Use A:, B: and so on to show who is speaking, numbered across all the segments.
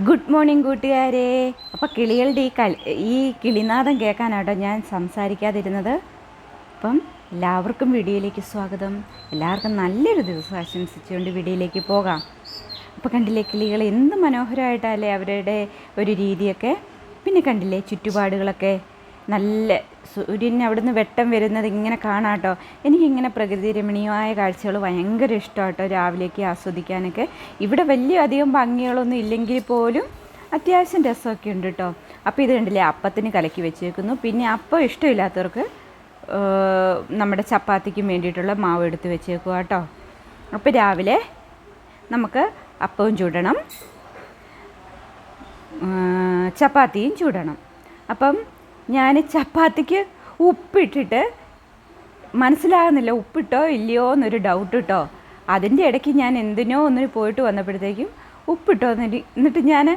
A: Good morning കൂട്ടുകാരെ. അപ്പോൾ കിളികളുടെ ഈ കിളിനാദം കേൾക്കാനാട്ടോ ഞാൻ സംസാരിക്കാതിരുന്നത്. അപ്പം എല്ലാവർക്കും വീഡിയോയിലേക്ക് സ്വാഗതം. എല്ലാവർക്കും നല്ലൊരു ദിവസം ആശംസിച്ചുകൊണ്ട് വീഡിയോയിലേക്ക് പോകാം. അപ്പോൾ കണ്ടില്ലേ കിളികൾ എന്ത് മനോഹരമായിട്ടല്ലേ അവരുടെ ഒരു രീതിയൊക്കെ. പിന്നെ കണ്ടില്ലേ ചുറ്റുപാടുകളൊക്കെ നല്ല സൂര്യൻ അവിടുന്ന് വെട്ടം വരുന്നത് ഇങ്ങനെ കാണാട്ടോ. എനിക്കിങ്ങനെ പ്രകൃതി രമണീയമായ കാഴ്ചകൾ ഭയങ്കര ഇഷ്ടമാട്ടോ, രാവിലേക്ക് ആസ്വദിക്കാനൊക്കെ. ഇവിടെ വലിയ അധികം ഭംഗികളൊന്നും ഇല്ലെങ്കിൽ പോലും അത്യാവശ്യം രസമൊക്കെ ഉണ്ട് കേട്ടോ. അപ്പോൾ ഇത് കണ്ടില്ലേ അപ്പത്തിന് കലക്കി വെച്ചേക്കുന്നു. പിന്നെ അപ്പം ഇഷ്ടമില്ലാത്തവർക്ക് നമ്മുടെ ചപ്പാത്തിക്കും വേണ്ടിയിട്ടുള്ള മാവ് എടുത്ത് വെച്ചേക്കുക കേട്ടോ. അപ്പോൾ രാവിലെ നമുക്ക് അപ്പവും ചൂടണം, ചപ്പാത്തിയും ചൂടണം. അപ്പം ഞാൻ ചപ്പാത്തിക്ക് ഉപ്പിട്ടിട്ട് മനസ്സിലാകുന്നില്ല ഉപ്പിട്ടോ ഇല്ലയോ എന്നൊരു ഡൗട്ട് കേട്ടോ. അതിൻ്റെ ഇടയ്ക്ക് ഞാൻ എന്തിനോ ഒന്നിന് പോയിട്ട് വന്നപ്പോഴത്തേക്കും ഉപ്പിട്ടോ എന്നിട്ട് ഞാൻ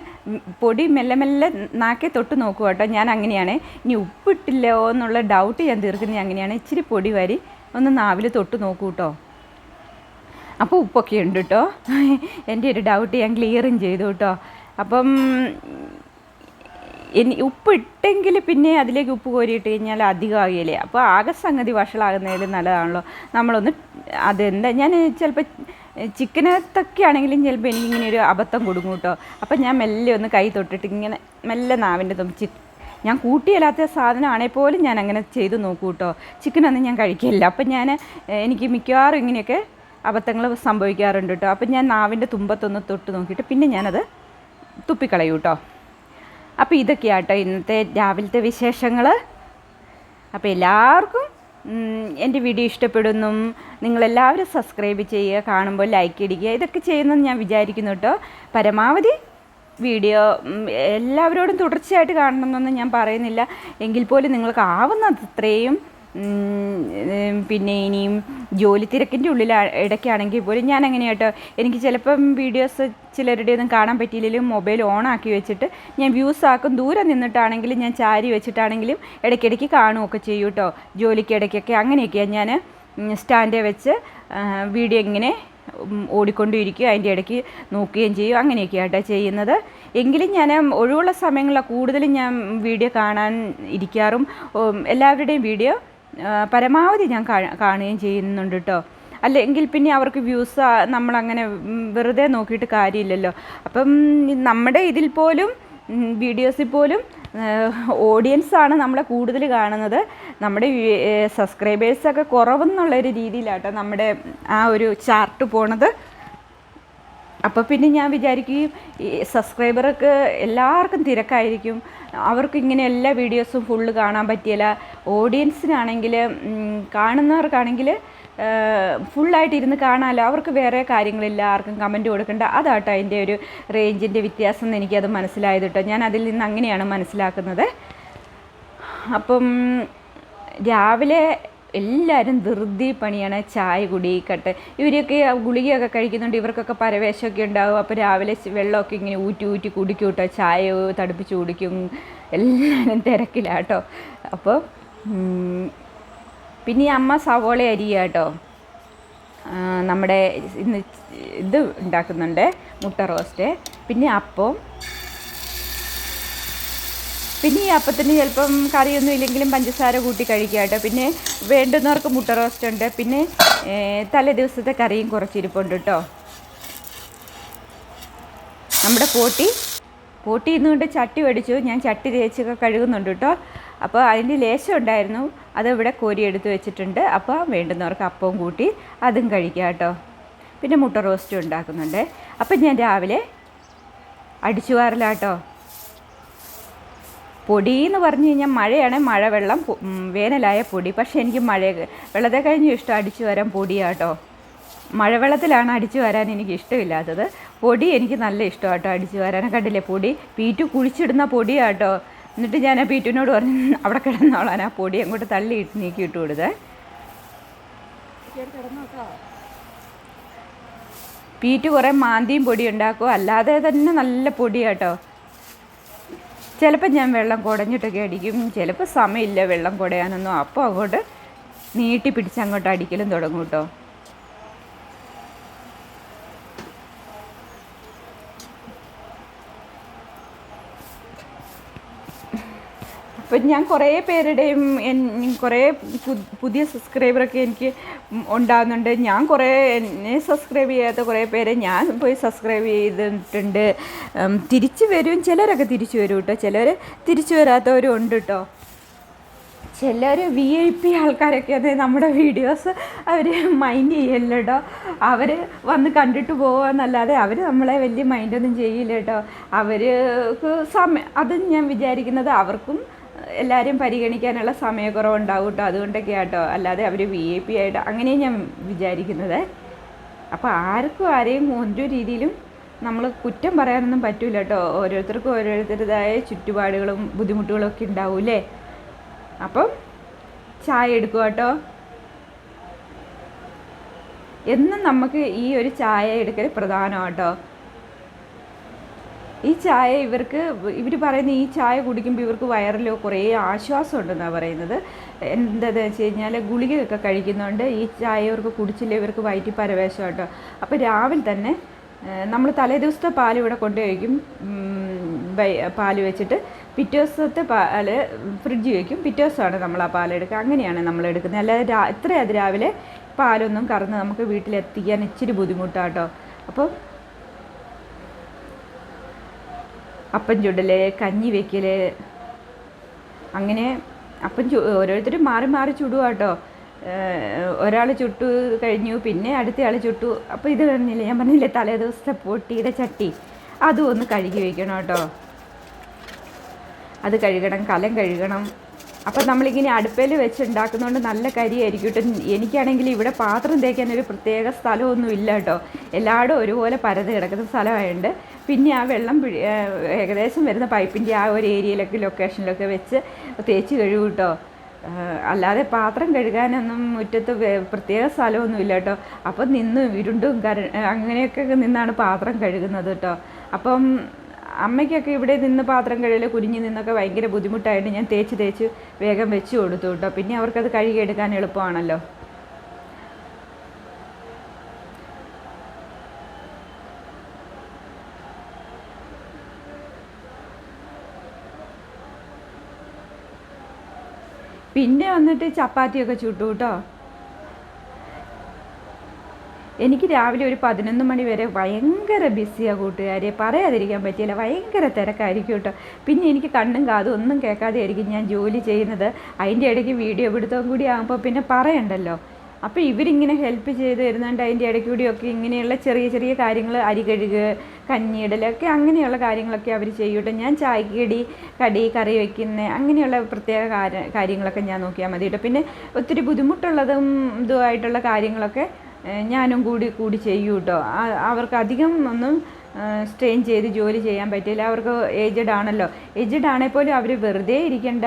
A: പൊടി മെല്ലെ മെല്ലെ നാക്കെ തൊട്ട് നോക്കുക കേട്ടോ. ഞാൻ അങ്ങനെയാണ്, ഇനി ഉപ്പിട്ടില്ലോ എന്നുള്ള ഡൗട്ട് ഞാൻ തീർക്കുന്നത് അങ്ങനെയാണ്. ഇച്ചിരി പൊടി വാരി ഒന്ന് നാവിൽ തൊട്ട് നോക്കൂ കേട്ടോ. അപ്പോൾ ഉപ്പൊക്കെ ഉണ്ട് കേട്ടോ. എൻ്റെ ഒരു ഡൗട്ട് ഞാൻ ക്ലിയറും ചെയ്തു കേട്ടോ. അപ്പം ഉപ്പിട്ടെങ്കിൽ പിന്നെ അതിലേക്ക് ഉപ്പ് കോരിയിട്ട് കഴിഞ്ഞാൽ അധികമാകില്ലേ. അപ്പോൾ ആകെ സംഗതി വഷളാകുന്നതിൽ നല്ലതാണല്ലോ. നമ്മളൊന്ന് അതെന്താ ഞാൻ ചിലപ്പോൾ ചിക്കനകത്തൊക്കെ ആണെങ്കിലും ചിലപ്പോൾ എനിക്കിങ്ങനെ ഒരു അബദ്ധം കൊടുക്കും കേട്ടോ. അപ്പം ഞാൻ മെല്ലെ ഒന്ന് കൈ തൊട്ടിട്ട് ഇങ്ങനെ മെല്ലെ നാവിൻ്റെ ഞാൻ കൂട്ടിയല്ലാത്ത സാധനമാണെങ്കിൽ പോലും ഞാൻ അങ്ങനെ ചെയ്ത് നോക്കൂ കേട്ടോ. ചിക്കനൊന്നും ഞാൻ കഴിക്കില്ല. അപ്പം എനിക്ക് മിക്കവാറും ഇങ്ങനെയൊക്കെ അബദ്ധങ്ങൾ സംഭവിക്കാറുണ്ട് കേട്ടോ. അപ്പം ഞാൻ നാവിൻ്റെ തുമ്പത്തൊന്ന് തൊട്ട് നോക്കിയിട്ട് പിന്നെ ഞാനത് തുപ്പിക്കളയൂ കേട്ടോ. അപ്പോൾ ഇതൊക്കെയാട്ടോ ഇന്നത്തെ രാവിലത്തെ വിശേഷങ്ങൾ. അപ്പോൾ എല്ലാവർക്കും എൻ്റെ വീഡിയോ ഇഷ്ടപ്പെടുന്നു. നിങ്ങളെല്ലാവരും സബ്സ്ക്രൈബ് ചെയ്യുക, കാണുമ്പോൾ ലൈക്ക് അടിക്കുക, ഇതൊക്കെ ചെയ്യുമെന്ന് ഞാൻ വിചാരിക്കുന്നു കേട്ടോ. പരമാവധി വീഡിയോ എല്ലാവരോടും തുടർച്ചയായിട്ട് കാണണമെന്നൊന്നും ഞാൻ പറയുന്നില്ല, എങ്കിൽ പോലും നിങ്ങൾക്ക് ആവുന്നത്രയും. പിന്നെ ഇനിയും ജോലി തിരക്കിൻ്റെ ഉള്ളിൽ ഇടയ്ക്കാണെങ്കിൽ പോലും ഞാൻ അങ്ങനെ കേട്ടോ. എനിക്ക് ചിലപ്പം വീഡിയോസ് ചിലരുടെ ഒന്നും കാണാൻ പറ്റിയില്ലെങ്കിലും മൊബൈൽ ഓണാക്കി വെച്ചിട്ട് ഞാൻ വ്യൂസ് ആക്കും. ദൂരെ നിന്നിട്ടാണെങ്കിലും ഞാൻ ചാരി വെച്ചിട്ടാണെങ്കിലും ഇടയ്ക്കിടയ്ക്ക് കാണുകയൊക്കെ ചെയ്യും കേട്ടോ. ജോലിക്ക് ഇടയ്ക്കൊക്കെ അങ്ങനെയൊക്കെയാണ് ഞാൻ സ്റ്റാൻഡേ വെച്ച് വീഡിയോ ഇങ്ങനെ ഓടിക്കൊണ്ടിരിക്കുകയും അതിൻ്റെ ഇടയ്ക്ക് നോക്കുകയും ചെയ്യും. അങ്ങനെയൊക്കെ ആട്ടോ ചെയ്യുന്നത്. എങ്കിലും ഞാൻ ഒഴിവുള്ള സമയങ്ങളിലാണ് കൂടുതലും ഞാൻ വീഡിയോ കാണാൻ ഇരിക്കാറും. എല്ലാവരുടെയും വീഡിയോ പരമാവധി ഞാൻ കാണുകയും ചെയ്യുന്നുണ്ട് കേട്ടോ. അല്ലെങ്കിൽ പിന്നെ അവർക്ക് വ്യൂസ് നമ്മളങ്ങനെ വെറുതെ നോക്കിയിട്ട് കാര്യമില്ലല്ലോ. അപ്പം നമ്മുടെ ഇതിൽ പോലും വീഡിയോസിൽ പോലും ഓഡിയൻസാണ് നമ്മളെ കൂടുതൽ കാണുന്നത്. നമ്മുടെ സബ്സ്ക്രൈബേഴ്സൊക്കെ കുറവെന്നുള്ളൊരു രീതിയിലാട്ടോ നമ്മുടെ ആ ഒരു ചാർട്ട് പോണത്. അപ്പോൾ പിന്നെ ഞാൻ വിചാരിക്കുകയും സബ്സ്ക്രൈബർക്ക് എല്ലാവർക്കും തിരക്കായിരിക്കും, അവർക്ക് ഇങ്ങനെ എല്ലാ വീഡിയോസും ഫുള്ള് കാണാൻ പറ്റിയില്ല. ഓഡിയൻസിനാണെങ്കിൽ കാണുന്നവർക്കാണെങ്കിൽ ഫുള്ളായിട്ട് ഇരുന്ന് കാണാമല്ലോ, അവർക്ക് വേറെ കാര്യങ്ങളില്ല, ആർക്കും കമൻറ്റ് കൊടുക്കണ്ട. അതാട്ടോ അതിൻ്റെ ഒരു റേഞ്ചിൻ്റെ വ്യത്യാസം എന്ന് എനിക്കത് മനസ്സിലായത് കേട്ടോ. ഞാൻ അതിൽ നിന്ന് അങ്ങനെയാണ് മനസ്സിലാക്കുന്നത്. അപ്പം രാവിലെ എല്ലാവരും ധൃതി പണിയാണ്, ചായ കുടിക്കട്ടെ. ഇവരൊക്കെ ഗുളികയൊക്കെ കഴിക്കുന്നുണ്ട്, ഇവർക്കൊക്കെ പരവേശമൊക്കെ ഉണ്ടാകും. അപ്പോൾ രാവിലെ വെള്ളമൊക്കെ ഇങ്ങനെ ഊറ്റി കുടിക്കും കേട്ടോ. ചായ തടുപ്പിച്ച് കുടിക്കും. എല്ലാവരും തിരക്കിലാട്ടോ. അപ്പോൾ പിന്നെ ഈ അമ്മ സവോള അരിയുക കേട്ടോ. നമ്മുടെ ഇന്ന് ഇത് ഉണ്ടാക്കുന്നുണ്ട്, മുട്ട റോസ്റ്റ്. പിന്നെ അപ്പം, പിന്നെ ഈ അപ്പത്തിന് ചിലപ്പം കറിയൊന്നും ഇല്ലെങ്കിലും പഞ്ചസാര കൂട്ടി കഴിക്കുക കേട്ടോ. പിന്നെ വേണ്ടുന്നവർക്ക് മുട്ട റോസ്റ്റ് ഉണ്ട്. പിന്നെ തലേ ദിവസത്തെ കറിയും കുറച്ചിരിപ്പുണ്ട് കേട്ടോ. നമ്മുടെ പോട്ടി ഇന്നുകൊണ്ട് ചട്ടി മേടിച്ചു. ഞാൻ ചട്ടി തേച്ചൊക്കെ കഴുകുന്നുണ്ട് കേട്ടോ. അപ്പോൾ അതിൻ്റെ ലേശം ഉണ്ടായിരുന്നു, അത് ഇവിടെ കോരി എടുത്ത് വെച്ചിട്ടുണ്ട്. അപ്പോൾ വേണ്ടുന്നവർക്ക് അപ്പവും കൂട്ടി അതും കഴിക്കുക കേട്ടോ. പിന്നെ മുട്ട റോസ്റ്റും ഉണ്ടാക്കുന്നുണ്ട്. അപ്പം ഞാൻ രാവിലെ അടിച്ചു വാരലാട്ടോ. പൊടി എന്ന് പറഞ്ഞു കഴിഞ്ഞാൽ മഴയാണ്, മഴവെള്ളം, വേനലായ പൊടി. പക്ഷേ എനിക്ക് വെള്ളത്തെ കഴിഞ്ഞ് ഇഷ്ടം അടിച്ചു വരാൻ പൊടിയാട്ടോ. മഴവെള്ളത്തിലാണ് അടിച്ചു വരാൻ എനിക്ക് ഇഷ്ടമില്ലാത്തത്. പൊടി എനിക്ക് നല്ല ഇഷ്ടമാട്ടോ അടിച്ചു വരാൻ. കണ്ടില്ലേ പൊടി, പീറ്റു കുഴിച്ചിടുന്ന പൊടിയാട്ടോ. എന്നിട്ട് ഞാൻ ആ പീറ്റുവിനോട് പറഞ്ഞു അവിടെ കിടന്നോളാൻ, ആ പൊടി അങ്ങോട്ട് തള്ളിയിട്ട് നീക്കിയിട്ട് കൊടുത്തേ. പീറ്റു കുറേ മാന്തിയും പൊടി ഉണ്ടാക്കും, അല്ലാതെ തന്നെ നല്ല പൊടിയാട്ടോ. ചിലപ്പോൾ ഞാൻ വെള്ളം കുടഞ്ഞിട്ടൊക്കെ അടിക്കും, ചിലപ്പോൾ സമയമില്ല വെള്ളം കുടയാനൊന്നും. അപ്പോൾ അങ്ങോട്ട് നീട്ടി പിടിച്ച് അങ്ങോട്ട് അടിക്കലും തുടങ്ങും കേട്ടോ. അപ്പം ഞാൻ കുറേ പേരുടെയും കുറേ പുതിയ സബ്സ്ക്രൈബറൊക്കെ എനിക്ക് ഉണ്ടാകുന്നുണ്ട്. ഞാൻ കുറേ എന്നെ സബ്സ്ക്രൈബ് ചെയ്യാത്ത കുറേ പേരെ ഞാൻ പോയി സബ്സ്ക്രൈബ് ചെയ്തിട്ടുണ്ട്. തിരിച്ചു വരും, ചിലരൊക്കെ തിരിച്ചു വരും കേട്ടോ, ചിലർ തിരിച്ചു വരാത്തവരും ഉണ്ട് കേട്ടോ. ചിലർ VIP ആൾക്കാരൊക്കെ അത് നമ്മുടെ വീഡിയോസ് അവർ മൈൻഡ് ചെയ്യില്ല കേട്ടോ. അവർ വന്ന് കണ്ടിട്ട് പോകാമെന്നല്ലാതെ അവർ നമ്മളെ വലിയ മൈൻഡൊന്നും ചെയ്യില്ല കേട്ടോ. അവർക്ക് അതും ഞാൻ വിചാരിക്കുന്നത് അവർക്കും എല്ലാവരും പരിഗണിക്കാനുള്ള സമയക്കുറവുണ്ടാവും കേട്ടോ, അതുകൊണ്ടൊക്കെയാണ് കേട്ടോ. അല്ലാതെ അവർ VIP ആയിട്ട് അങ്ങനെയും ഞാൻ വിചാരിക്കുന്നത്. അപ്പോൾ ആരെയും ഒരു രീതിയിലും നമ്മൾ കുറ്റം പറയാനൊന്നും പറ്റില്ല കേട്ടോ. ഓരോരുത്തർക്കും ഓരോരുത്തരുടേതായ ചുറ്റുപാടുകളും ബുദ്ധിമുട്ടുകളും ഒക്കെ ഉണ്ടാവൂലേ. അപ്പം ചായ എടുക്കുക കേട്ടോ. എന്നും നമുക്ക് ഈ ഒരു ചായ എടുക്കൽ പ്രധാനമാണ് കേട്ടോ. ഈ ചായ ഇവർ പറയുന്ന ഈ ചായ കുടിക്കുമ്പോൾ ഇവർക്ക് വയറിൽ കുറേ ആശ്വാസം ഉണ്ടെന്നാണ് പറയുന്നത്. എന്താണെന്ന് വെച്ച് കഴിഞ്ഞാൽ ഗുളികയൊക്കെ കഴിക്കുന്നുണ്ട്. ഈ ചായ ഇവർക്ക് കുടിച്ചില്ല ഇവർക്ക് വയറ്റി പരവേശം കേട്ടോ. അപ്പോൾ രാവിലെ തന്നെ നമ്മൾ തലേ ദിവസത്തെ പാൽ ഇവിടെ കൊണ്ടുവയ്ക്കും, പാൽ വെച്ചിട്ട് പിറ്റേ ദിവസത്തെ പാൽ ഫ്രിഡ്ജ് വയ്ക്കും, പിറ്റേ ദിവസമാണ് നമ്മൾ ആ പാലെടുക്കുക. അങ്ങനെയാണ് നമ്മൾ എടുക്കുന്നത്. അല്ലാതെ ഇത്രയും രാവിലെ പാലൊന്നും കറന്ന് നമുക്ക് വീട്ടിലെത്തിക്കാൻ ഇച്ചിരി ബുദ്ധിമുട്ടാണ് കേട്ടോ. അപ്പോൾ അപ്പം ചുടൽ, കഞ്ഞി വയ്ക്കൽ, അങ്ങനെ ഓരോരുത്തരും മാറി മാറി ചുടുക കേട്ടോ. ഒരാൾ ചുട്ടു കഴിഞ്ഞു, പിന്നെ അടുത്തയാൾ ചുട്ടു. അപ്പോൾ ഇത് പറഞ്ഞില്ലേ, ഞാൻ പറഞ്ഞില്ലേ തലേ ദിവസത്തെ പൊട്ടിയുടെ ചട്ടി അതും ഒന്ന് കഴുകി വയ്ക്കണം കേട്ടോ. അത് കഴുകണം, കലം കഴുകണം. അപ്പം നമ്മളിങ്ങനെ അടുപ്പയിൽ വെച്ച് ഉണ്ടാക്കുന്നതുകൊണ്ട് നല്ല കരിയായിരിക്കും കേട്ടോ. എനിക്കാണെങ്കിൽ ഇവിടെ പാത്രം തേക്കാൻ ഒരു പ്രത്യേക സ്ഥലമൊന്നും ഇല്ല കേട്ടോ. എല്ലായിടും ഒരുപോലെ പരത് കിടക്കുന്ന സ്ഥലമായതുകൊണ്ട് പിന്നെ ആ വെള്ളം ഏകദേശം വരുന്ന പൈപ്പിൻ്റെ ആ ഒരു ഏരിയയിലൊക്കെ ലൊക്കേഷനിലൊക്കെ വെച്ച് തേച്ച് കഴുകും കേട്ടോ. അല്ലാതെ പാത്രം കഴുകാനൊന്നും മുറ്റത്ത് പ്രത്യേക സ്ഥലമൊന്നും ഇല്ല കേട്ടോ. അപ്പം നിന്ന് ഇരുണ്ടും അങ്ങനെയൊക്കെ നിന്നാണ് പാത്രം കഴുകുന്നത് കേട്ടോ. അപ്പം അമ്മയ്ക്കൊക്കെ ഇവിടെ നിന്ന് പാത്രം കഴുകൽ കുനിഞ്ഞ് നിന്നൊക്കെ ഭയങ്കര ബുദ്ധിമുട്ടായിട്ട് ഞാൻ തേച്ച് വേഗം വെച്ച് കൊടുത്തു കേട്ടോ. പിന്നെ അവർക്കത് കഴുകിയെടുക്കാൻ എളുപ്പമാണല്ലോ. പിന്നെ വന്നിട്ട് ചപ്പാത്തിയൊക്കെ ചുട്ടു കേട്ടോ. എനിക്ക് രാവിലെ ഒരു 11 മണി വരെ ഭയങ്കര ബിസിയാണ് കൂട്ടുകാരെ, പറയാതിരിക്കാൻ പറ്റിയില്ല. ഭയങ്കര തിരക്കായിരിക്കും കേട്ടോ. പിന്നെ എനിക്ക് കണ്ണും കാതും ഒന്നും കേൾക്കാതെ ആയിരിക്കും ഞാൻ ജോലി ചെയ്യുന്നത്. അതിൻ്റെ ഇടയ്ക്ക് വീഡിയോ പിടുത്തവും കൂടി ആകുമ്പോൾ പിന്നെ പറയണ്ടല്ലോ. അപ്പോൾ ഇവരിങ്ങനെ ഹെൽപ്പ് ചെയ്ത് തരുന്നുണ്ട്. അതിൻ്റെ ഇടയ്ക്ക് കൂടിയൊക്കെ ഇങ്ങനെയുള്ള ചെറിയ ചെറിയ കാര്യങ്ങൾ, അരി കഴുകുക, കഞ്ഞിയിടലൊക്കെ അങ്ങനെയുള്ള കാര്യങ്ങളൊക്കെ അവർ ചെയ്യൂട്ടോ. ഞാൻ ചായക്ക് കറി വയ്ക്കുന്ന അങ്ങനെയുള്ള പ്രത്യേക കാര്യങ്ങളൊക്കെ ഞാൻ നോക്കിയാൽ മതി കേട്ടോ. പിന്നെ ഒത്തിരി ബുദ്ധിമുട്ടുള്ളതും ഇതുമായിട്ടുള്ള കാര്യങ്ങളൊക്കെ ഞാനും കൂടി ചെയ്യൂ കേട്ടോ. അവർക്ക് അധികം ഒന്നും സ്ട്രെയിൻ ചെയ്ത് ജോലി ചെയ്യാൻ പറ്റില്ല. അവർക്ക് ഏജ്ഡ് ആണല്ലോ. ഏജ്ഡ് ആണെങ്കിൽ പോലും അവർ വെറുതെ ഇരിക്കേണ്ട.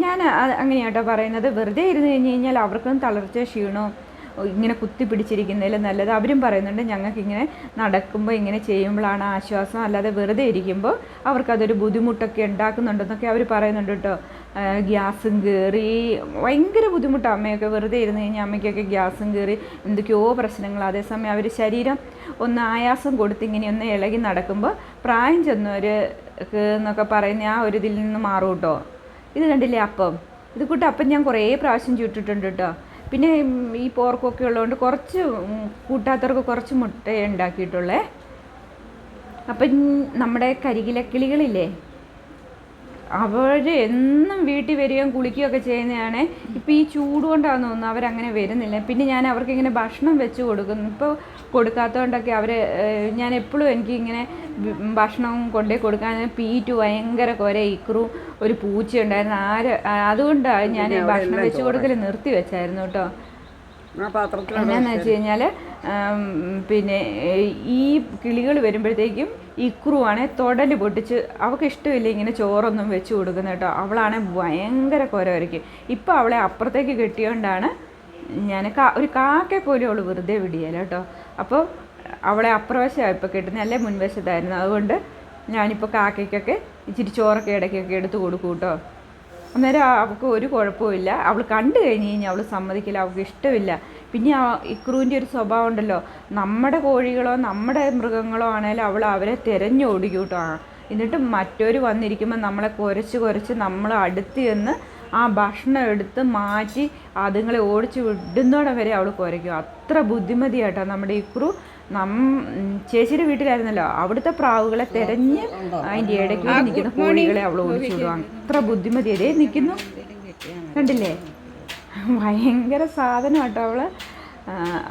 A: ഞാൻ അങ്ങനെയാട്ടോ പറയുന്നത്. വെറുതെ ഇരുന്ന് കഴിഞ്ഞ് കഴിഞ്ഞാൽ അവർക്കും തളർച്ച, ക്ഷീണവും ഇങ്ങനെ കുത്തിപ്പിടിച്ചിരിക്കുന്നതിൽ നല്ലത്. അവരും പറയുന്നുണ്ട് ഞങ്ങൾക്കിങ്ങനെ നടക്കുമ്പോൾ ഇങ്ങനെ ചെയ്യുമ്പോഴാണ് ആശ്വാസം, അല്ലാതെ വെറുതെ ഇരിക്കുമ്പോൾ അവർക്കതൊരു ബുദ്ധിമുട്ടൊക്കെ ഉണ്ടാക്കുന്നുണ്ടെന്നൊക്കെ അവർ പറയുന്നുണ്ട് കേട്ടോ. ഗ്യാസും കയറി ഭയങ്കര ബുദ്ധിമുട്ടാണ് അമ്മയൊക്കെ വെറുതെ ഇരുന്ന് കഴിഞ്ഞാൽ. അമ്മയ്ക്കൊക്കെ ഗ്യാസും കയറി എന്തൊക്കെയോ പ്രശ്നങ്ങൾ. അതേസമയം അവർ ശരീരം ഒന്ന് ആയാസം കൊടുത്ത് ഇങ്ങനെ ഒന്ന് ഇളകി നടക്കുമ്പോൾ പ്രായം ചെന്നവർക്ക് എന്നൊക്കെ പറയുന്ന ആ ഒരു ഇതിൽ നിന്ന് മാറും കേട്ടോ. ഇത് കണ്ടില്ലേ അപ്പം, ഇത് കൂട്ട് അപ്പം ഞാൻ കുറേ പ്രാവശ്യം ചുട്ടിട്ടുണ്ട് കേട്ടോ. പിന്നെ ഈ പോർക്കൊക്കെ ഉള്ളതുകൊണ്ട് കുറച്ച് കൂട്ടാത്തവർക്ക് കുറച്ച് മുട്ട ഉണ്ടാക്കിയിട്ടുള്ളേ. അപ്പം നമ്മുടെ കരികിലക്കിളികളില്ലേ, അവർ എന്നും വീട്ടിൽ വരികയും കുളിക്കുകയൊക്കെ ചെയ്യുന്നതാണ്. ഇപ്പോൾ ഈ ചൂട് കൊണ്ടാണെന്ന് തോന്നുന്നു അവരങ്ങനെ വരുന്നില്ല. പിന്നെ ഞാൻ അവർക്കിങ്ങനെ ഭക്ഷണം വെച്ച് കൊടുക്കുന്നു. ഇപ്പോൾ കൊടുക്കാത്തതുകൊണ്ടൊക്കെ ഞാൻ എപ്പോഴും എനിക്കിങ്ങനെ ഭക്ഷണം കൊണ്ടേ കൊടുക്കാൻ പീറ്റു ഭയങ്കര ഇക്രു ഒരു പൂച്ച ഉണ്ടായിരുന്നു. അതുകൊണ്ടാണ് ഞാൻ ഭക്ഷണം വെച്ച് കൊടുക്കൽ നിർത്തി വെച്ചായിരുന്നു കേട്ടോ. എന്നാന്ന് വെച്ച് കഴിഞ്ഞാൽ പിന്നെ ഈ കിളികൾ വരുമ്പോഴത്തേക്കും ഇക്രുവാണ് തൊടൽ പൊട്ടിച്ച് അവൾക്ക് ഇഷ്ടമില്ല ഇങ്ങനെ ചോറൊന്നും വെച്ച് കൊടുക്കുന്നത് കേട്ടോ. അവളാണ് ഭയങ്കര വരയ്ക്കും. ഇപ്പോൾ അവളെ അപ്പുറത്തേക്ക് കെട്ടിയോണ്ടാണ് ഞാൻ ഒരു കാക്കെ പോലും അവൾ വെറുതെ വിടിയല്ല കേട്ടോ. അപ്പോൾ അവളെ അപ്രവശമാണ് ഇപ്പോൾ കിട്ടുന്നത്, അല്ലേ മുൻവശത്തായിരുന്നു. അതുകൊണ്ട് ഞാനിപ്പോൾ കാക്കയ്ക്കൊക്കെ ഇച്ചിരി ചോറൊക്കെ ഇടയ്ക്കൊക്കെ എടുത്ത് കൊടുക്കും കേട്ടോ. അന്നേരം അവൾക്ക് ഒരു കുഴപ്പമില്ല. അവൾ കണ്ടു കഴിഞ്ഞ് കഴിഞ്ഞാൽ അവൾ സമ്മതിക്കില്ല, അവൾക്ക് ഇഷ്ടമില്ല. പിന്നെ ഇക്രുവിൻ്റെ ഒരു സ്വഭാവം ഉണ്ടല്ലോ, നമ്മുടെ കോഴികളോ നമ്മുടെ മൃഗങ്ങളോ ആണെങ്കിലും അവരെ തിരഞ്ഞോടിക്കും കേട്ടോ. എന്നിട്ട് മറ്റൊരു വന്നിരിക്കുമ്പോൾ നമ്മളെ കുരച്ച് നമ്മൾ അടുത്ത് ചെന്ന് ആ ഭക്ഷണം എടുത്ത് മാറ്റി അതുങ്ങളെ ഓടിച്ച് വിടുന്നോടെ വരെ അവൾ കുരയ്ക്കും. അത്ര ബുദ്ധിമതിയാട്ടോ നമ്മുടെ ഇക്രു. ചേച്ചിയുടെ വീട്ടിലായിരുന്നല്ലോ, അവിടുത്തെ പ്രാവുകളെ തിരഞ്ഞ് അതിൻ്റെ ഇടയ്ക്ക് നിൽക്കുന്ന കോഴികളെ അവൾ ഓടിച്ചു വിടും. അത്ര ബുദ്ധിമതി. അതേ നിൽക്കുന്നു, കണ്ടില്ലേ? ഭയങ്കര സാധനം കേട്ടോ അവള്.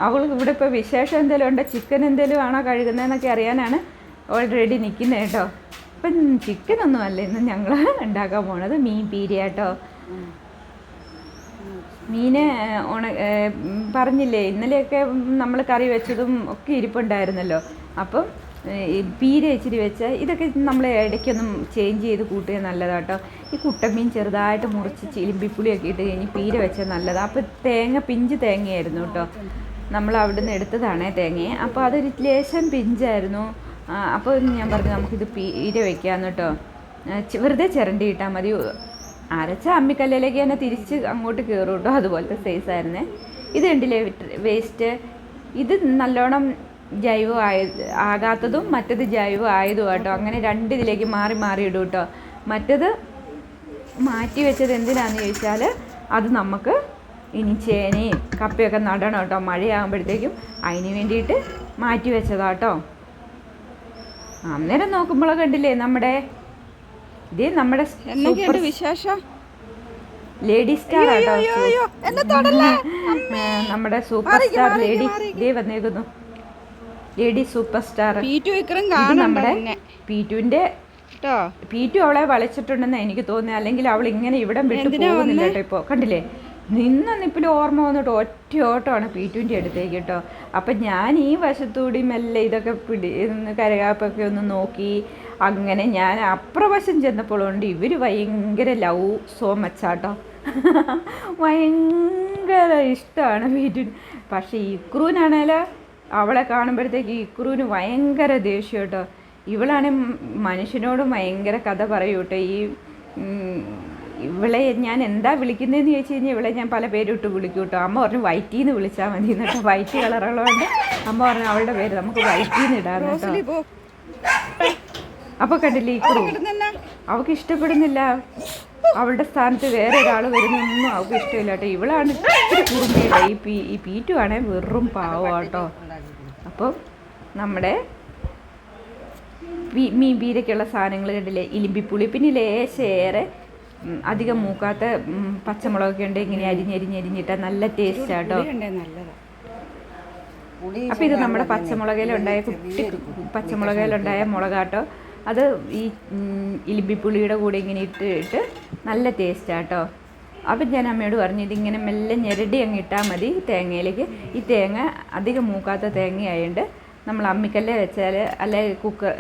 A: അവൾ ഇവിടെ ഇപ്പോൾ വിശേഷം എന്തെങ്കിലും ഉണ്ടോ, ചിക്കൻ എന്തെങ്കിലും ആണോ കഴുകുന്നതെന്നൊക്കെ അറിയാനാണ് ഓൾറെഡി നിൽക്കുന്നത് കേട്ടോ. ഇപ്പം ചിക്കനൊന്നും അല്ല ഇന്ന് ഞങ്ങൾ ഉണ്ടാക്കാൻ പോണത്, മീൻ പീര കേട്ടോ. മീന് പറഞ്ഞില്ലേ ഇന്നലെയൊക്കെ നമ്മൾ കറി വെച്ചതും ഒക്കെ ഇരിപ്പുണ്ടായിരുന്നല്ലോ. അപ്പം പീര ഇച്ചിരി വെച്ച് ഇതൊക്കെ നമ്മൾ ഇടയ്ക്കൊന്നും ചേഞ്ച് ചെയ്ത് കൂട്ടുക നല്ലതാട്ടോ. ഈ കുട്ടമീൻ ചെറുതായിട്ട് മുറിച്ച് ചിലിമ്പിപ്പുളിയൊക്കെ ഇട്ട് കഴിഞ്ഞ് പീര വെച്ചാൽ നല്ലതാണ്. അപ്പോൾ തേങ്ങ പിഞ്ച് തേങ്ങയായിരുന്നു കേട്ടോ, നമ്മൾ അവിടെ നിന്ന് എടുത്തതാണേ തേങ്ങയെ. അപ്പോൾ അതൊരു ലേശം പിഞ്ചായിരുന്നു. അപ്പോൾ ഞാൻ പറഞ്ഞു നമുക്കിത് പീര വയ്ക്കാമെന്ന് കേട്ടോ. വെറുതെ ചിരണ്ടി ഇട്ടാൽ മതി. അരച്ച അമ്മിക്കല്ലിലേക്ക് തന്നെ തിരിച്ച് അങ്ങോട്ട് കയറും കേട്ടോ, അതുപോലത്തെ സൈസായിരുന്നേ. ഇത് കണ്ടില്ലേ വേസ്റ്റ്. ഇത് നല്ലോണം ജൈവം ആകാത്തതും മറ്റത് ജൈവം ആയതും കേട്ടോ. അങ്ങനെ രണ്ടിതിലേക്ക് മാറി മാറി ഇടും കേട്ടോ. മറ്റത് മാറ്റി വെച്ചത് എന്തിനാന്ന് ചോദിച്ചാൽ അത് നമുക്ക് ഇനി ചേനയും കപ്പയൊക്കെ നടണം കേട്ടോ, മഴയാകുമ്പോഴത്തേക്കും. അതിന് വേണ്ടിയിട്ട് മാറ്റി വെച്ചതാട്ടോ. അന്നേരം നോക്കുമ്പോൾ കണ്ടില്ലേ നമ്മുടെ ഇതേ നമ്മുടെ വിശേഷം ലേഡി സ്റ്റാർ ആട്ടോ. നമ്മുടെ സൂപ്പർ സ്റ്റാർ ലേഡി ഇതേ വന്നേക്കുന്നു, ലേഡി സൂപ്പർ സ്റ്റാർ. നമ്മുടെ പീറ്റു അവളെ വളിച്ചിട്ടുണ്ടെന്ന് എനിക്ക് തോന്നുന്നത്. അല്ലെങ്കിൽ അവൾ ഇങ്ങനെ ഇവിടം വിട്ടു പോകുന്നില്ല കേട്ടോ. ഇപ്പോൾ കണ്ടില്ലേ, നിന്നിപ്പിൽ ഓർമ്മ വന്നിട്ട് ഒറ്റ ഓട്ടമാണ് പീറ്റുവിൻ്റെ അടുത്തേക്ക് കേട്ടോ. അപ്പം ഞാൻ ഈ വശത്തൂടി മെല്ലെ ഇതൊക്കെ കരകാപ്പൊക്കെ ഒന്ന് നോക്കി. അങ്ങനെ ഞാൻ അപ്രവശം ചെന്നപ്പോഴുണ്ട് ഇവർ ഭയങ്കര ലവ് സോ മച്ചാട്ടോ. ഭയങ്കര ഇഷ്ടമാണ് പീറ്റുവിന്. പക്ഷേ ഇക്രൂനാണേലോ അവളെ കാണുമ്പോഴത്തേക്ക് ഇക്രൂന് ഭയങ്കര ദേഷ്യം കേട്ടോ. ഇവളാണ് മനുഷ്യനോട് ഭയങ്കര കഥ പറയൂ കേട്ടോ. ഇവളെ ഞാൻ എന്താ വിളിക്കുന്നതെന്ന് ചോദിച്ചു കഴിഞ്ഞാൽ ഇവളെ ഞാൻ പല പേരിട്ട് വിളിക്കും കേട്ടോ. അമ്മ പറഞ്ഞു വൈറ്റീന്ന് വിളിച്ചാൽ മതി എന്നിട്ട്, വൈറ്റ് കളറുള്ളതുകൊണ്ട് അമ്മ പറഞ്ഞു അവളുടെ പേര് നമുക്ക് വൈറ്റീന്ന് ഇടാന്ന് കേട്ടോ. അപ്പോൾ കണ്ടില്ലേ ഇക്രു അവൾക്ക് ഇഷ്ടപ്പെടുന്നില്ല, അവളുടെ സ്ഥാനത്ത് വേറെ ഒരാൾ വരുന്നൊന്നും അവൾക്ക് ഇഷ്ടമില്ല കേട്ടോ. ഇവളാണ് ഇത്തിരി കുറുമ്പിയുടെ. ഈ പീറ്റു ആണെങ്കിൽ വെറും പാവം കേട്ടോ. അപ്പം നമ്മുടെ മീൻ പീരയ്ക്കുള്ള സാധനങ്ങൾ കണ്ടില്ലേ, ഇലിമ്പിപ്പുളി, പിന്നെ ലേശേറെ അധികം മൂക്കാത്ത പച്ചമുളകൊക്കെ ഉണ്ട്. ഇങ്ങനെ അരിഞ്ഞിട്ടാൽ നല്ല ടേസ്റ്റ് കേട്ടോ. അപ്പം ഇത് നമ്മുടെ പച്ചമുളകിലുണ്ടായ കുട്ടി പച്ചമുളകിലുണ്ടായ മുളകാട്ടോ. അത് ഈ ഇലിമ്പിപ്പുളിയുടെ കൂടെ ഇങ്ങനെ ഇട്ട് നല്ല ടേസ്റ്റാട്ടോ. അപ്പം ഞാൻ അമ്മയോട് പറഞ്ഞു ഇതിങ്ങനെ മെല്ലെ ഞെരടി അങ്ങ് ഇട്ടാൽ മതി തേങ്ങയിലേക്ക്. ഈ തേങ്ങ അധികം മൂക്കാത്ത തേങ്ങയായതുകൊണ്ട് നമ്മൾ അമ്മിക്കല്ലേ വെച്ചാൽ അല്ലെ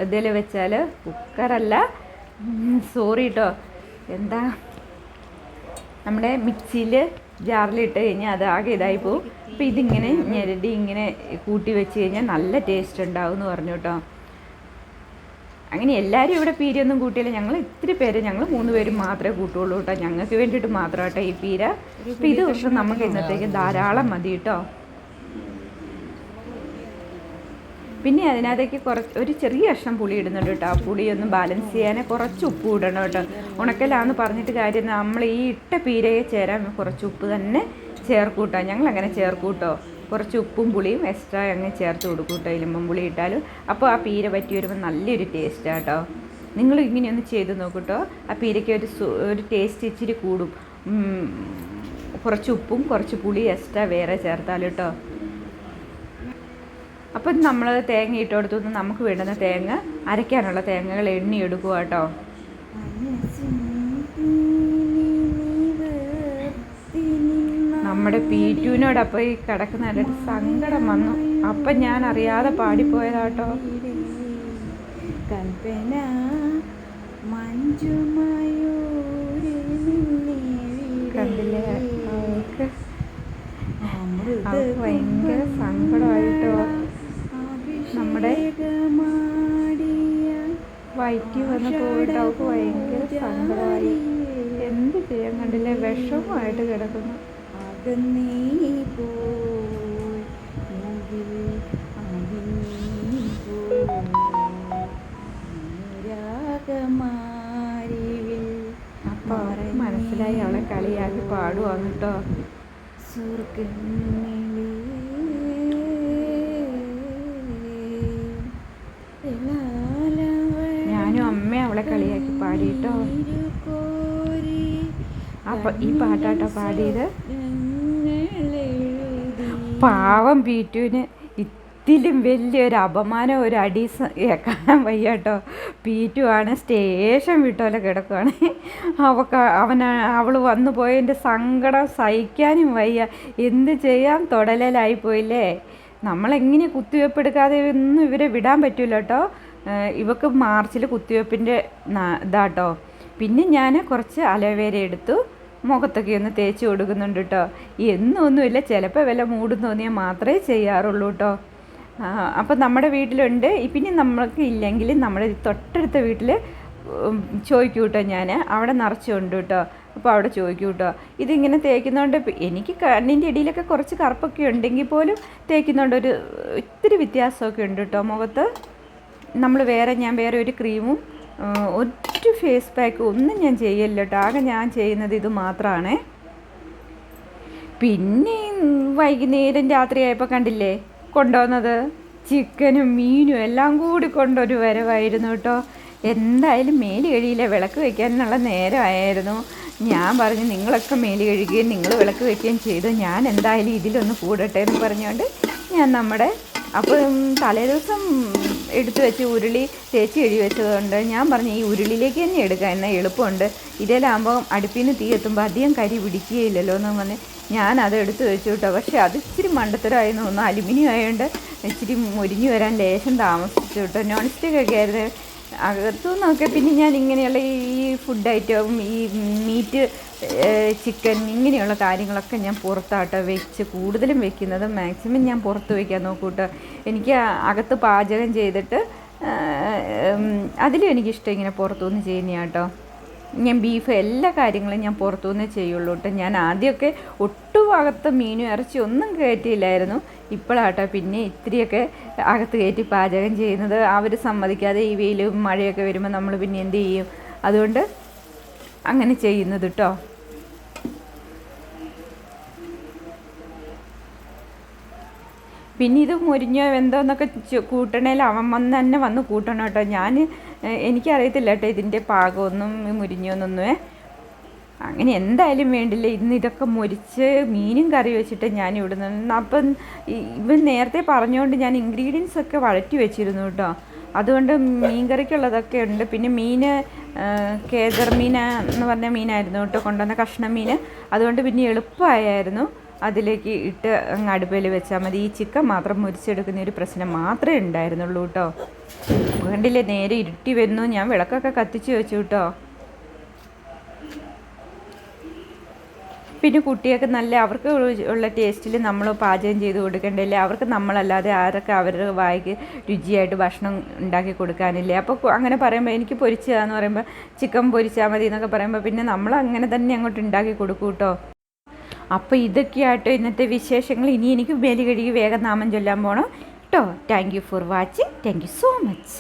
A: ഇതിൽ വെച്ചാൽ, കുക്കറല്ല സോറി കേട്ടോ, എന്താ നമ്മുടെ മിക്സിയിൽ ജാറിലിട്ട് കഴിഞ്ഞാൽ അത് ആകെ ഇതായി പോവും. അപ്പോൾ ഇതിങ്ങനെ ഞെരടി ഇങ്ങനെ കൂട്ടി വെച്ച് കഴിഞ്ഞാൽ നല്ല ടേസ്റ്റ് ഉണ്ടാവും എന്ന് പറഞ്ഞു കേട്ടോ. അങ്ങനെ എല്ലാവരും ഇവിടെ പീരയൊന്നും കൂട്ടിയില്ല, ഞങ്ങൾ ഇത്തിരി പേര്, ഞങ്ങൾ 3 പേരും മാത്രമേ കൂട്ടുള്ളൂ കേട്ടോ. ഞങ്ങൾക്ക് വേണ്ടിയിട്ട് മാത്രം കേട്ടോ ഈ പീര. അപ്പോൾ ഇത് പക്ഷെ നമുക്ക് ഇന്നത്തേക്ക് ധാരാളം മതി കേട്ടോ. പിന്നെ അതിനകത്തേക്ക് ഒരു ചെറിയ കഷ്ണം പുളി ഇടുന്നുണ്ട് കേട്ടോ. ആ പുളി ഒന്ന് ബാലൻസ് ചെയ്യാൻ കുറച്ച് ഉപ്പ് ഇടണം കേട്ടോ. ഉണക്കലാന്ന് പറഞ്ഞിട്ട് കാര്യം, നമ്മൾ ഈ ഇട്ട പീരയെ ചേരാൻ കുറച്ച് ഉപ്പ് തന്നെ ചേർക്കൂട്ടോ. ഞങ്ങളങ്ങനെ ചേർക്കൂട്ടോ. കുറച്ച് ഉപ്പും പുളിയും എക്സ്ട്രാ അങ്ങ് ചേർത്ത് കൊടുക്കും കേട്ടോ, ഇലുമ്പം പുളി ഇട്ടാലും. അപ്പോൾ ആ പീര പറ്റി വരുമ്പോൾ നല്ലൊരു ടേസ്റ്റാണ് കേട്ടോ. നിങ്ങൾ ഇങ്ങനെയൊന്ന് ചെയ്ത് നോക്കൂട്ടോ. ആ പീരയ്ക്ക് ഒരു ടേസ്റ്റ് ഇച്ചിരി കൂടും. കുറച്ച് ഉപ്പും കുറച്ച് പുളി എക്സ്ട്രാ വേറെ ചേർത്താലും കേട്ടോ. അപ്പം നമ്മൾ തേങ്ങ ഇട്ട് കൊടുത്തു. നമുക്ക് വേണ്ടുന്ന തേങ്ങ അരയ്ക്കാനുള്ള തേങ്ങകൾ എണ്ണി എടുക്കുക കേട്ടോ. നമ്മുടെ പീറ്റുവിനോടപ്പം ഈ കിടക്കുന്നതിൻ്റെ സങ്കടം വന്നു. അപ്പം ഞാൻ അറിയാതെ പാടിപ്പോയതാട്ടോ. കൽപ്പന കണ്ടില്ലേ, അവൾക്ക് ഭയങ്കര സങ്കടമായിട്ടോ. നമ്മുടെ വയറ്റി വന്ന് പോയിട്ട് അവൾക്ക് ഭയങ്കര സങ്കടമായി. എന്ത് ചെയ്യാൻ, കണ്ടില്ലേ, വിഷമമായിട്ട് കിടക്കുന്നു. പാടുവാണ് കേട്ടോ. ഞാനും അമ്മയും അവളെ കളിയാക്കി പാടിട്ടോ. അപ്പൊ ഈ പാട്ടാട്ടോ പാടിയത്. പാവം പീറ്റുവിന് ഇതിലും വലിയൊരു അപമാനം ഒരു അടി കേൾക്കാൻ വയ്യ കേട്ടോ. പീറ്റുവാണ് സ്റ്റേഷൻ വിട്ടോലെ കിടക്കുവാണ്. അവൾ വന്നു പോയതിൻ്റെ സങ്കടം സഹിക്കാനും വയ്യ. എന്ത് ചെയ്യാൻ, തുടലായിപ്പോയില്ലേ. നമ്മളെങ്ങനെ കുത്തിവെപ്പ് എടുക്കാതെ ഒന്നും ഇവരെ വിടാൻ പറ്റില്ല കേട്ടോ. ഇവക്ക് മാർച്ചിൽ കുത്തിവെപ്പിൻ്റെ ഇതാട്ടോ. പിന്നെ ഞാൻ കുറച്ച് അലോവേര എടുത്തു മുഖത്തൊക്കെ ഒന്ന് തേച്ച് കൊടുക്കുന്നുണ്ട് കേട്ടോ. എന്നൊന്നുമില്ല, ചിലപ്പോൾ വല്ല മൂടും തോന്നിയാൽ മാത്രമേ ചെയ്യാറുള്ളൂ കേട്ടോ. അപ്പം നമ്മുടെ വീട്ടിലുണ്ട്. പിന്നെ നമ്മൾക്ക് ഇല്ലെങ്കിൽ നമ്മുടെ തൊട്ടടുത്ത വീട്ടിൽ ചോദിക്കും കേട്ടോ. ഞാൻ അവിടെ നിറച്ചുണ്ട് കേട്ടോ. അപ്പോൾ അവിടെ ചോദിക്കും കേട്ടോ. ഇതിങ്ങനെ തേക്കുന്നതുകൊണ്ട് എനിക്ക് കണ്ണിൻ്റെ ഇടയിലൊക്കെ കുറച്ച് കറുപ്പൊക്കെ ഉണ്ടെങ്കിൽ പോലും തേക്കുന്നതുകൊണ്ട് ഒരു ഇത്തിരി വ്യത്യാസമൊക്കെ ഉണ്ട് കേട്ടോ മുഖത്ത്. ഞാൻ വേറെ ഒരു ക്രീമും ഒരു ഫേസ് പാക്കും ഒന്നും ഞാൻ ചെയ്യല്ല കേട്ടോ. ആകെ ഞാൻ ചെയ്യുന്നത് ഇത് മാത്രമാണ്. പിന്നെ വൈകുന്നേരം രാത്രിയായപ്പോൾ കണ്ടില്ലേ കൊണ്ടുവന്നത് ചിക്കനും മീനും എല്ലാം കൂടി കൊണ്ടൊരു വരവായിരുന്നു കേട്ടോ. എന്തായാലും മേല് കഴിയില്ല, വിളക്ക് വയ്ക്കാനുള്ള നേരമായിരുന്നു. ഞാൻ പറഞ്ഞു നിങ്ങളൊക്കെ മേല് കഴുകുകയും നിങ്ങൾ വിളക്ക് വയ്ക്കുകയും ചെയ്തു, ഞാൻ എന്തായാലും ഇതിലൊന്ന് കൂടട്ടെ എന്ന് പറഞ്ഞുകൊണ്ട് ഞാൻ അപ്പം തലേദിവസം എടുത്തു വെച്ച് ഉരുളി തേച്ച് എഴുതി വെച്ചതുകൊണ്ട് ഞാൻ പറഞ്ഞു ഈ ഉരുളിയിലേക്ക് തന്നെ എടുക്കാം, എന്നാൽ എളുപ്പമുണ്ട്. ഇതിലാകുമ്പോൾ അടുപ്പിൽ നിന്ന് തീ എത്തുമ്പോൾ അധികം കരി പിടിക്കുകയില്ലല്ലോ എന്ന് പറഞ്ഞ് ഞാനത് എടുത്ത് വെച്ചു കേട്ടോ. പക്ഷേ അത് ഇച്ചിരി മണ്ടത്തരമായിരുന്നു തോന്നുന്നു. അലുമിനിയം ആയതുകൊണ്ട് ഇച്ചിരി മുരിഞ്ഞു വരാൻ ലേശം താമസിച്ചു കേട്ടോ. നോൺ സ്റ്റിക്കൊക്കെ ആയിരുന്നു അകത്തു നിന്നൊക്കെ. പിന്നെ ഞാൻ ഇങ്ങനെയുള്ള ഈ ഫുഡ് ഐറ്റവും ഈ മീറ്റ് ചിക്കൻ ഇങ്ങനെയുള്ള കാര്യങ്ങളൊക്കെ ഞാൻ പുറത്താട്ടോ കൂടുതലും വെക്കുന്നത്. മാക്സിമം ഞാൻ പുറത്ത് വയ്ക്കാൻ നോക്കൂട്ടോ. എനിക്ക് അകത്ത് പാചകം ചെയ്തിട്ട് അതിലും എനിക്കിഷ്ടം ഇങ്ങനെ പുറത്തുനിന്ന് ചെയ്യുന്ന കേട്ടോ. ഞാൻ ബീഫ് എല്ലാ കാര്യങ്ങളും ഞാൻ പുറത്തുനിന്നേ ചെയ്യുള്ളൂ കേട്ടോ. ഞാൻ ആദ്യമൊക്കെ ഒട്ടും അകത്ത് മീനും ഇറച്ചി ഒന്നും കയറ്റിയില്ലായിരുന്നു. ഇപ്പോഴാട്ടോ പിന്നെ ഇത്തിരിയൊക്കെ അകത്ത് കയറ്റി പാചകം ചെയ്യുന്നത്. അവർ സമ്മതിക്കാതെ ഈ വെയിലും മഴയൊക്കെ വരുമ്പോൾ നമ്മൾ പിന്നെ എന്ത് ചെയ്യും? അതുകൊണ്ട് അങ്ങനെ ചെയ്യുന്നത് കേട്ടോ. പിന്നെ ഇത് മുരിഞ്ഞോ എന്തോന്നൊക്കെ കൂട്ടണേൽ അവൻ തന്നെ വന്ന് കൂട്ടണം കേട്ടോ. എനിക്കറിയത്തില്ല കേട്ടോ ഇതിൻ്റെ പാകമൊന്നും മുരിഞ്ഞോന്നൊന്നുമേ. അങ്ങനെ എന്തായാലും വേണ്ടില്ല. ഇന്ന് ഇതൊക്കെ മുരിച്ച് മീനും കറി വെച്ചിട്ട് ഞാൻ ഇവിടുന്ന്. അപ്പം ഇവൻ നേരത്തെ പറഞ്ഞുകൊണ്ട് ഞാൻ ഇൻഗ്രീഡിയൻസ് ഒക്കെ വഴറ്റി വെച്ചിരുന്നു കേട്ടോ. അതുകൊണ്ട് മീൻ കറിക്കുള്ളതൊക്കെ ഉണ്ട്. പിന്നെ മീൻ കേദർ മീൻ എന്ന് പറഞ്ഞ മീനായിരുന്നു കേട്ടോ കൊണ്ടുവന്ന കഷ്ണം മീൻ. അതുകൊണ്ട് പിന്നെ എളുപ്പമായിരുന്നു. അതിലേക്ക് ഇട്ട് അങ്ങ് അടുപ്പിൽ വെച്ചാൽ മതി. ഈ ചിക്കൻ മാത്രം മുരിച്ചെടുക്കുന്ന ഒരു പ്രശ്നം മാത്രമേ ഉണ്ടായിരുന്നുള്ളൂ കേട്ടോ. കണ്ടില്ലേ നേരെ ഇരുട്ടി വരുന്നു. ഞാൻ വിളക്കൊക്കെ കത്തിച്ച് വെച്ചു കേട്ടോ. പിന്നെ കുട്ടിയൊക്കെ നല്ല അവർക്ക് ഉള്ള ടേസ്റ്റിൽ നമ്മൾ പാചകം ചെയ്ത് കൊടുക്കണ്ടല്ലേ. അവർക്ക് നമ്മളല്ലാതെ ആരൊക്കെ അവരുടെ വായിക്ക് രുചിയായിട്ട് ഭക്ഷണം ഉണ്ടാക്കി കൊടുക്കാനില്ലേ. അപ്പോൾ അങ്ങനെ പറയുമ്പോൾ എനിക്ക് പൊരിച്ചതാന്ന് പറയുമ്പോൾ ചിക്കൻ പൊരിച്ചാൽ മതി എന്നൊക്കെ പറയുമ്പോൾ പിന്നെ നമ്മൾ അങ്ങനെ തന്നെ അങ്ങോട്ട് ഉണ്ടാക്കി കൊടുക്കും കേട്ടോ. അപ്പോൾ ഇതൊക്കെയായിട്ടോ ഇന്നത്തെ വിശേഷങ്ങൾ. ഇനി എനിക്ക് മേല് കഴുകി വേഗം നാമം ചൊല്ലാൻ പോകണം കേട്ടോ. Thank you for watching. Thank you so much.